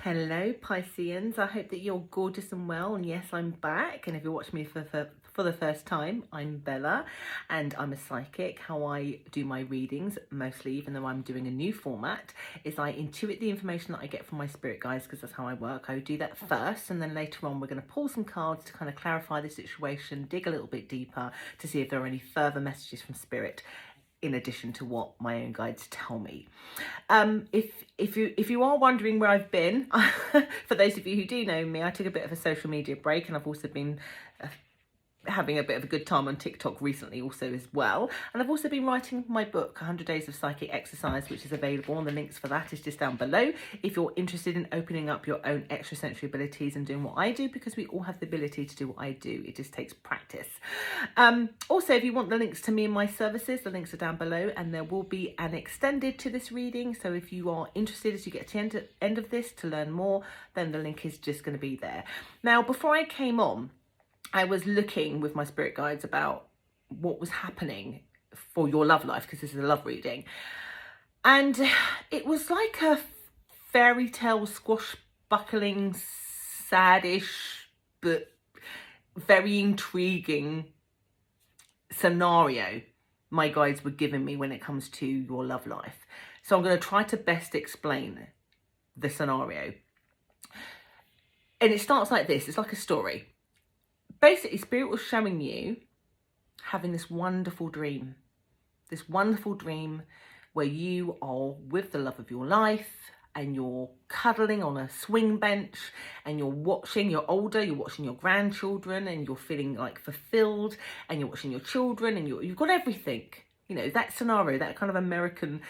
Hello Pisceans, I hope that you're gorgeous and well, and yes, I'm back. And if you're watching me for the first time, I'm Bella and I'm a psychic. How I do my readings, mostly, even though I'm doing a new format, is I intuit the information that I get from my spirit guides, because that's how I work. I do that first, and then later on we're going to pull some cards to kind of clarify the situation, dig a little bit deeper to see if there are any further messages from spirit in addition to what my own guides tell me. If you are wondering where I've been, for those of you who do know me, I took a bit of a social media break, and I've also been having a bit of a good time on TikTok recently also as well. And I've also been writing my book, 100 Days of Psychic Exercise, which is available, and the links for that is just down below if you're interested in opening up your own extrasensory abilities and doing what I do, because we all have the ability to do what I do. It just takes practice. Also, if you want the links to me and my services, the links are down below, and there will be an extended to this reading. So if you are interested as you get to the end of this to learn more, then the link is just going to be there. Now, before I came on, I was looking with my spirit guides about what was happening for your love life, because this is a love reading. And it was like a fairy tale, squashbuckling, saddish, but very intriguing scenario my guides were giving me when it comes to your love life. So I'm going to try to best explain the scenario. And it starts like this. It's like a story. Basically, spirit was showing you having this wonderful dream where you are with the love of your life, and you're cuddling on a swing bench, and you're older, you're watching your grandchildren, and you're feeling like fulfilled, and you're watching your children, and you've got everything. You know, that scenario, that kind of American,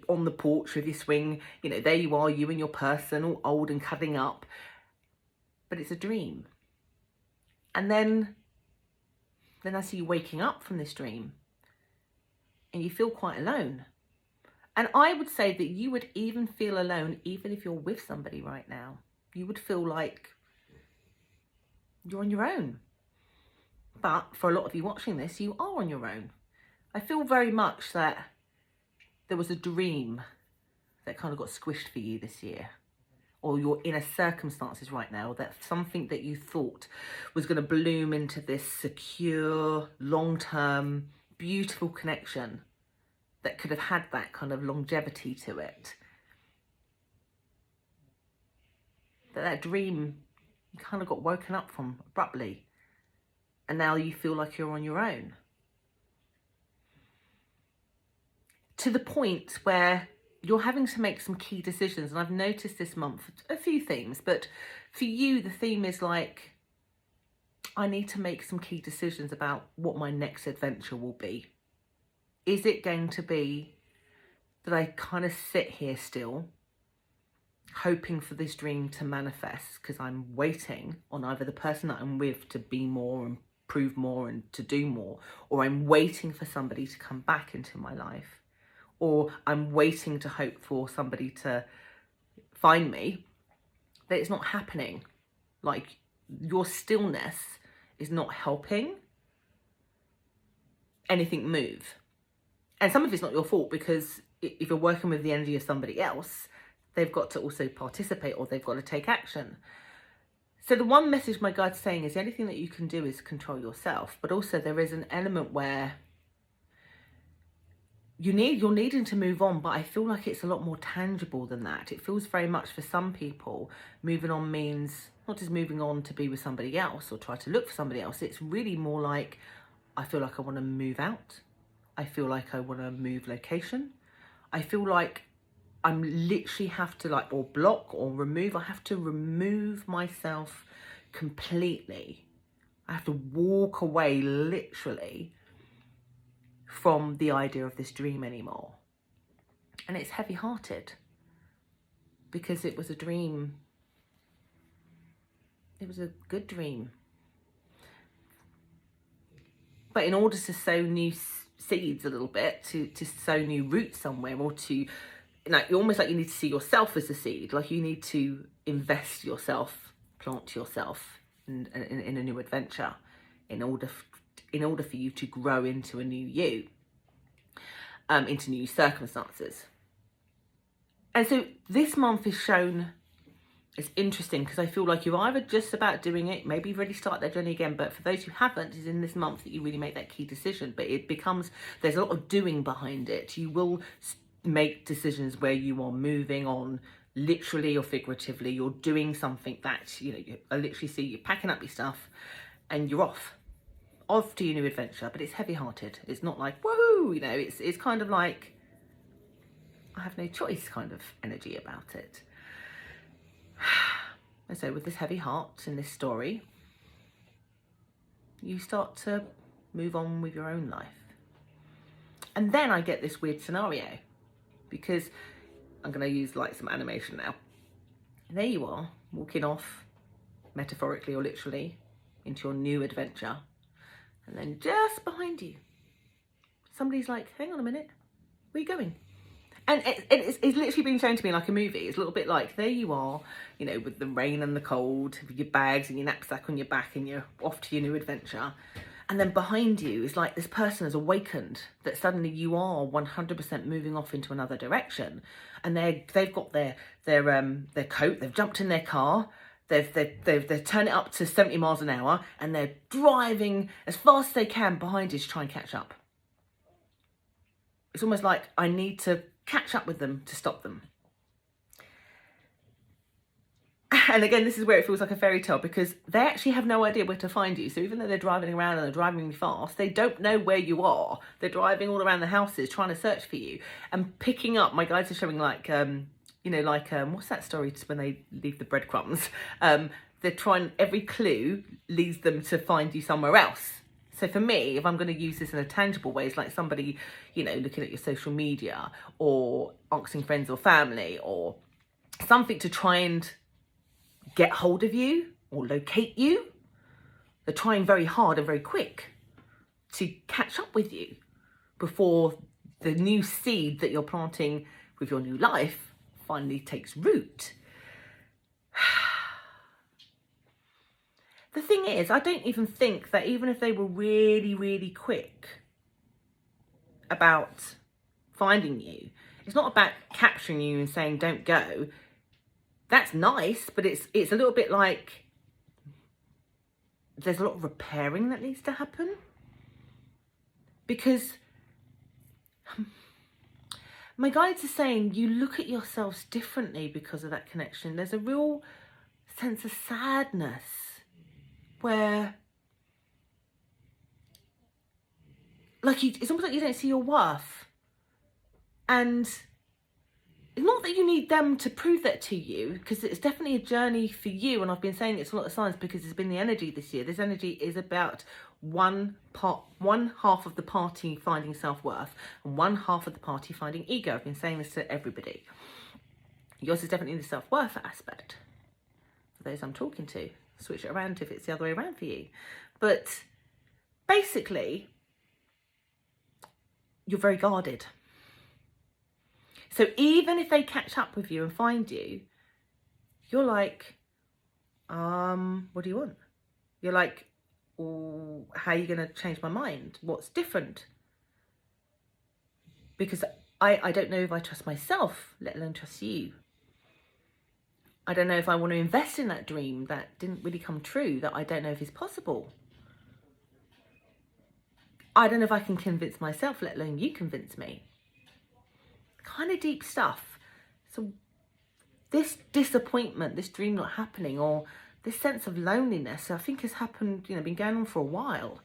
on the porch with your swing, there you are, you and your person, all old and cuddling up. But it's a dream. And then I see you waking up from this dream, and you feel quite alone. And I would say that you would even feel alone even if you're with somebody right now. You would feel like you're on your own. But for a lot of you watching this, you are on your own. I feel very much that there was a dream that kind of got squished for you this year. Or you're in a circumstances right now that something that you thought was going to bloom into this secure, long-term, beautiful connection that could have had that kind of longevity to it. That dream, you kind of got woken up from abruptly. And now you feel like you're on your own. To the point where you're having to make some key decisions. And I've noticed this month a few themes, but for you, the theme is like, I need to make some key decisions about what my next adventure will be. Is it going to be that I kind of sit here still, hoping for this dream to manifest, because I'm waiting on either the person that I'm with to be more and prove more and to do more, or I'm waiting for somebody to come back into my life, or I'm waiting to hope for somebody to find me, that it's not happening. Like, your stillness is not helping anything move. And some of it's not your fault, because if you're working with the energy of somebody else, they've got to also participate, or they've got to take action. So the one message my guide's saying is the only thing that you can do is control yourself. But also there is an element where you're needing to move on, but I feel like it's a lot more tangible than that. It feels very much, for some people, moving on means not just moving on to be with somebody else or try to look for somebody else. It's really more like, I feel like I want to move out. I feel like I want to move location. I feel like I'm literally have to or block or remove. I have to remove myself completely. I have to walk away literally from the idea of this dream anymore. And it's heavy-hearted, because it was a dream. It was a good dream. But in order to sow new seeds a little bit, to sow new roots somewhere, or to, almost like you need to see yourself as a seed, like you need to invest yourself, plant yourself in a new adventure in order for you to grow into a new you, into new circumstances. And so this month is shown It's interesting because I feel like you're either just about doing it, maybe you've already started that journey again, but for those who haven't, it's in this month that you really make that key decision. But it becomes, there's a lot of doing behind it. You will make decisions where you are moving on, literally or figuratively. You're doing something that, you know, I literally see you packing up your stuff and you're off to your new adventure. But it's heavy-hearted. It's not like, woohoo, you know, it's kind of like, I have no choice kind of energy about it. And so with this heavy heart in this story, you start to move on with your own life. And then I get this weird scenario, because I'm going to use like some animation now. There you are, walking off, metaphorically or literally, into your new adventure. And then just behind you, somebody's like, hang on a minute, where are you going? And it's literally been shown to me like a movie. It's a little bit like, there you are, you know, with the rain and the cold, with your bags and your knapsack on your back, and you're off to your new adventure. And then behind you is like this person has awakened that suddenly you are 100% moving off into another direction. And they've got their coat, they've jumped in their car, they've turned it up to 70 miles an hour, and they're driving as fast as they can behind you to try and catch up. It's almost like I need to catch up with them to stop them. And again, this is where it feels like a fairy tale, because they actually have no idea where to find you. So even though they're driving around and they're driving really fast, they don't know where you are. They're driving all around the houses trying to search for you and picking up. My guides are showing like, you know, like, what's that story when they leave the breadcrumbs? They're trying, every clue leads them to find you somewhere else. So for me, if I'm going to use this in a tangible way, it's like somebody, you know, looking at your social media or asking friends or family or something to try and get hold of you or locate you. They're trying very hard and very quick to catch up with you before the new seed that you're planting with your new life finally takes root. The thing is, I don't even think that even if they were really, really quick about finding you, it's not about capturing you and saying, don't go. That's nice, but it's a little bit like there's a lot of repairing that needs to happen. Because my guides are saying you look at yourselves differently because of that connection. There's a real sense of sadness where, like, it's almost like you don't see your worth. And it's not that you need them to prove that to you, because it's definitely a journey for you. And I've been saying it's a lot of signs because it's been the energy this year. This energy is about one half of the party finding self-worth and one half of the party finding ego. I've been saying this to everybody. Yours is definitely the self-worth aspect for those I'm talking to. Switch it around if it's the other way around for you. But basically, you're very guarded. So even if they catch up with you and find you, you're like, what do you want? You're like, oh, how are you going to change my mind? What's different? Because I don't know if I trust myself, let alone trust you. I don't know if I want to invest in that dream that didn't really come true, that I don't know if is possible. I don't know if I can convince myself, let alone you convince me. Kind of deep stuff. So this disappointment, this dream not happening, or this sense of loneliness, I think has happened, you know, been going on for a while,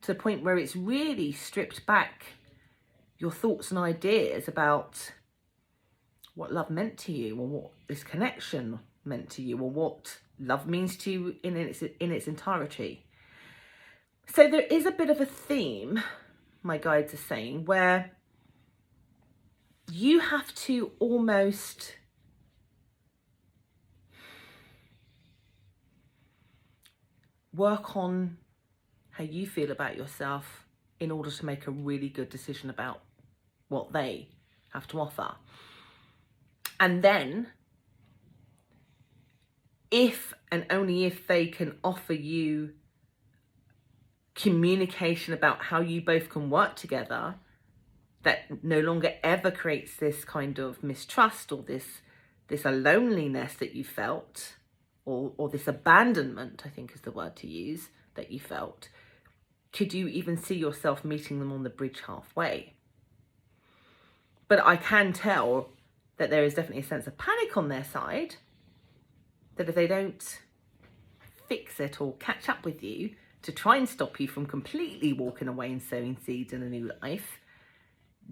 to the point where it's really stripped back your thoughts and ideas about what love meant to you, or what this connection meant to you, or what love means to you in its entirety. So there is a bit of a theme, my guides are saying, where you have to almost work on how you feel about yourself in order to make a really good decision about what they have to offer. And then, if and only if they can offer you communication about how you both can work together, that no longer ever creates this kind of mistrust or this this loneliness that you felt, or this abandonment, I think is the word to use, that you felt, could you even see yourself meeting them on the bridge halfway? But I can tell that there is definitely a sense of panic on their side, that if they don't fix it or catch up with you to try and stop you from completely walking away and sowing seeds in a new life,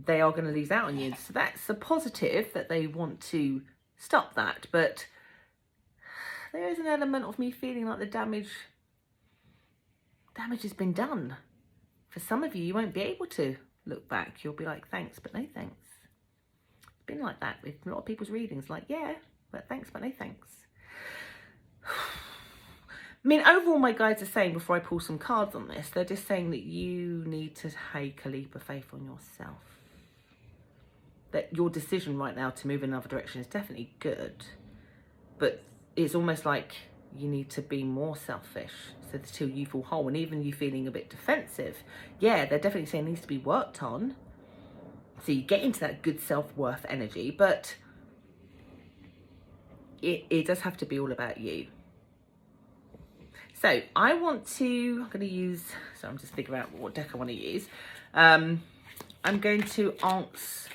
they are going to lose out on you. So that's a positive, that they want to stop that. But there is an element of me feeling like the damage has been done. For some of you, you won't be able to look back. You'll be like, thanks, but no thanks. It's been like that with a lot of people's readings. Like, yeah, but thanks, but no thanks. I mean, overall, my guides are saying, before I pull some cards on this, they're just saying that you need to take a leap of faith on yourself. That your decision right now to move in another direction is definitely good, but it's almost like you need to be more selfish, so till you feel whole. And even you feeling a bit defensive, yeah, they're definitely saying it needs to be worked on, so you get into that good self-worth energy. But it does have to be all about you. So I'm going to use, so I'm just figuring out what deck I want to use. I'm going to ask,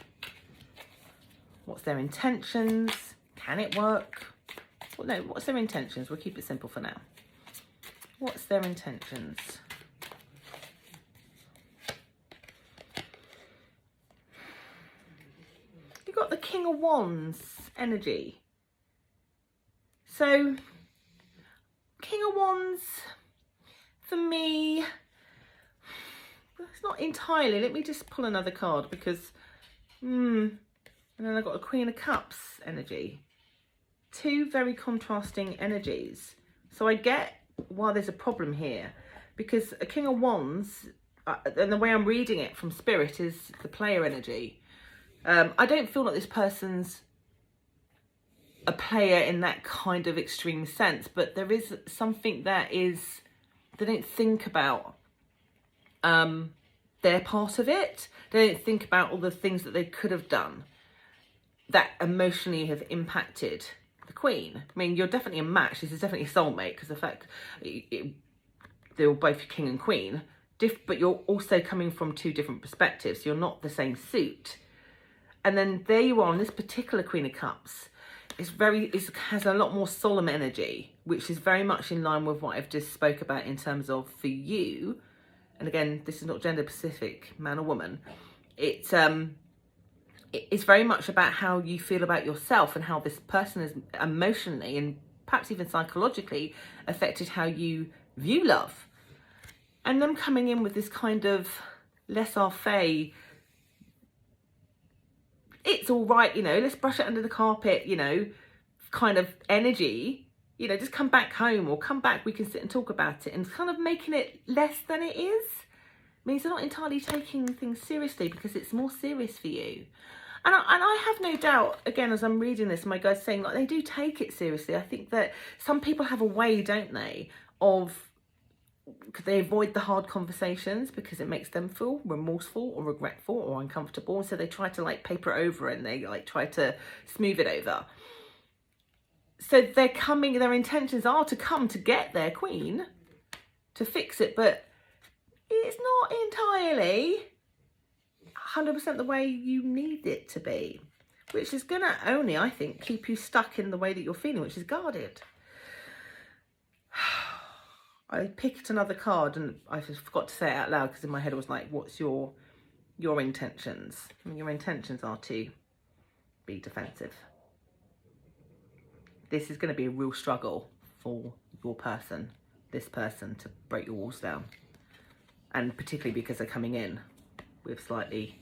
what's their intentions? Can it work? Well, no, what's their intentions? We'll keep it simple for now. What's their intentions? You've got the King of Wands energy. So, King of Wands, for me, it's not entirely. Let me just pull another card, because, and then I've got a Queen of Cups energy. Two very contrasting energies. So I get why there's a problem here, because a King of Wands, and the way I'm reading it from Spirit, is the player energy. I don't feel like this person's a player in that kind of extreme sense, but there is something that is, they don't think about their part of it. They don't think about all the things that they could have done that emotionally have impacted the Queen. I mean, you're definitely a match. This is definitely a soulmate, because the fact they're both king and queen, but you're also coming from two different perspectives. You're not the same suit. And then there you are on this particular Queen of Cups. It has a lot more solemn energy, which is very much in line with what I've just spoke about in terms of for you. And again, this is not gender specific, man or woman. It's very much about how you feel about yourself and how this person is emotionally and perhaps even psychologically affected how you view love. And them coming in with this kind of laissez-faire, it's all right, you know, let's brush it under the carpet, you know, kind of energy, you know, just come back home, or come back, we can sit and talk about it, and kind of making it less than it is. Means they're not entirely taking things seriously, because it's more serious for you. And I have no doubt, again, as I'm reading this, my guys saying, like, they do take it seriously. I think that some people have a way, don't they, of, they avoid the hard conversations because it makes them feel remorseful or regretful or uncomfortable. And so they try to, like, paper it over, and they, like, try to smooth it over. So their intentions are to come to get their queen, to fix it, but it's not entirely 100% the way you need it to be, which is going to only, I think, keep you stuck in the way that you're feeling, which is guarded. I picked another card, and I just forgot to say it out loud, because in my head I was like, what's your intentions? I mean, your intentions are to be defensive. This is going to be a real struggle for your person, this person, to break your walls down. And particularly because they're coming in with slightly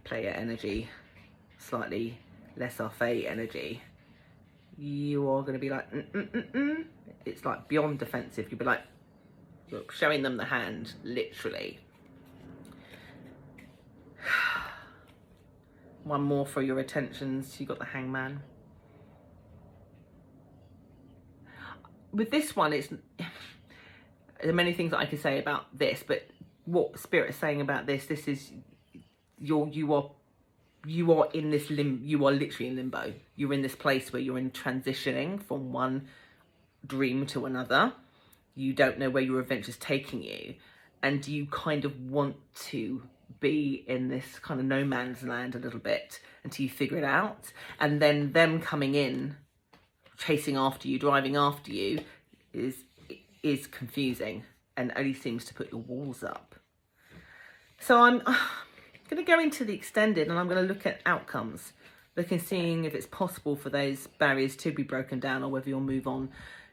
player energy, slightly laissez-faire energy. You are going to be like, It's like beyond defensive. You'll be like, look, showing them the hand, literally. One more for your attentions. You got the Hangman. With this one, there are many things that I could say about this, but what Spirit is saying about this is you are you are in this you are literally in limbo. You're in this place where you're in transitioning from one dream to another. You don't know where your adventure's taking you, and you kind of want to be in this kind of no man's land a little bit until you figure it out. And then them coming in, chasing after you, driving after you is confusing and only seems to put your walls up. So I'm going to go into the extended and I'm going to look at outcomes, seeing if it's possible for those barriers to be broken down, or whether you'll move on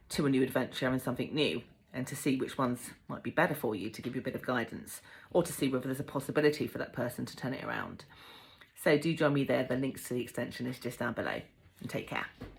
to a new adventure and something new, and to see which ones might be better for you, to give you a bit of guidance, or to see whether there's a possibility for that person to turn it around. So do join me there. The links to the extension is just down below, and take care.